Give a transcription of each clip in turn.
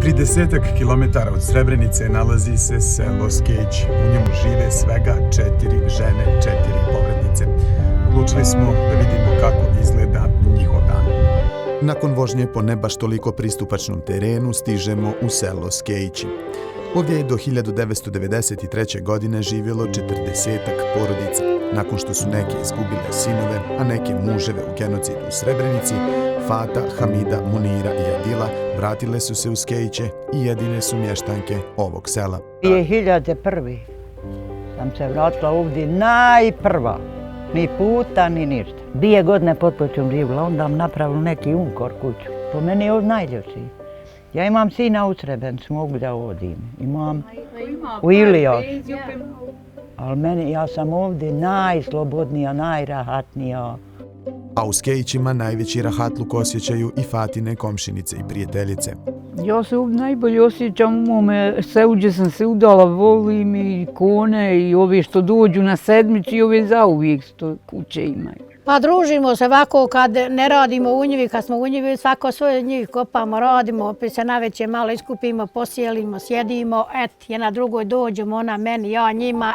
30 kilometara od Srebrenice nalazi se selo Skeć. U njemu žive svega 4 žene, 4 povratnice. Odlučili smo da vidimo kako izgleda njihov dan. Nakon vožnje po ne baš toliko pristupačnom terenu stižemo u selo Skejći. Ovdje je do 1993. godine živjelo 40-ak porodica. Nakon što su neke izgubile sinove, a neke muževe u genocidu u Srebrenici, Fata, Hamida, Munira i Adila vratile su se u Skejće i jedine su mještanke ovog sela. 2001. sam se vratila ovdje najprva. Ni puta, ni ništa. 2 godine potpućom živjela, onda vam napravili neki unkor kuću. Po meni je ovdje najljepši. Ja imam sina u Srebrenicu, mogu da odim. Imam u Ilios. Ali ja sam ovdje najslobodnija, najrahatnija. A u Skejćima najveći rahatluk osjećaju i Fatine komšinice i prijateljice. Ja se ovdje najbolje osjećam u mome selu gdje sam se udala, volim i kone i ove što dođu na sedmicu i ove zauvijek što kuće imaju. Pa družimo se ovako kad ne radimo u njivi, kad smo u njivi svako svoje njivi kopamo, radimo, opet se navečer malo iskupimo, posjelimo, sjedimo, jedna drugoj dođemo, ona meni, ja njima,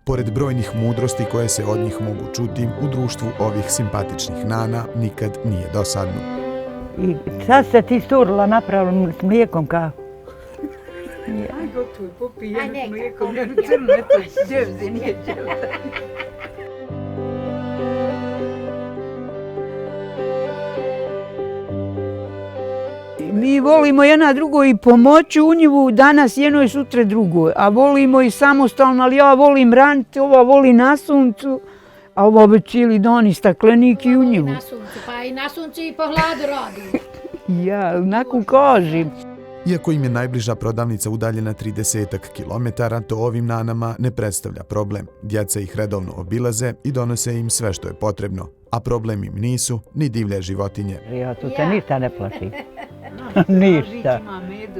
Pored brojnih mudrosti koje se od njih mogu čuti, u društvu ovih simpatičnih nana nikad nije dosadno. I sad se ti sturila napravila s mlijekom kao. Aj gotovo, popij jednu s mlijekom, jednu crnu, eto, dževzi, nije dževzi. Mi volimo jedna drugoj i pomoći u njivu, danas jednoj, sutra drugoj. A volimo i samostalno, ali ja volim raniti, ova voli na suncu, a ova već cijeli dan i staklenik i u njivu. Pa i na suncu i po hladu radi. Ja, onako kažem. Iako im je najbliža prodavnica udaljena 30 kilometara, to ovim nanama ne predstavlja problem. Djeca ih redovno obilaze i donose im sve što je potrebno. A problem im nisu ni divlje životinje. Ja tu se ništa ne plašim. Ništa.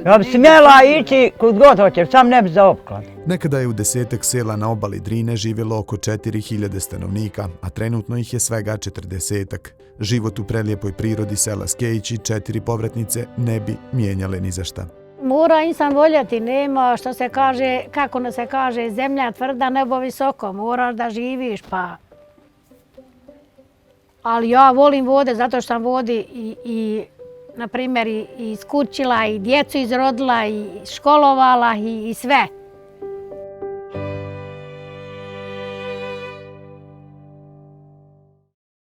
Ja bi smjela ići kud god hoćeš, sam ne bi za opklad. Nekada je u 10 sela na obali Drine živjelo oko 4000 stanovnika, a trenutno ih je svega 40-ak. Život u prelijepoj prirodi sela Skejći 4 povratnice ne bi mijenjale ni za šta. Mora insan voljeti, nema što se kaže, kako se kaže, zemlja tvrda, nebo visoko, moraš da živiš pa. Ali ja volim vode zato što sam vodi i na primjer, i iskućila, i djecu izrodila, i školovala, i sve.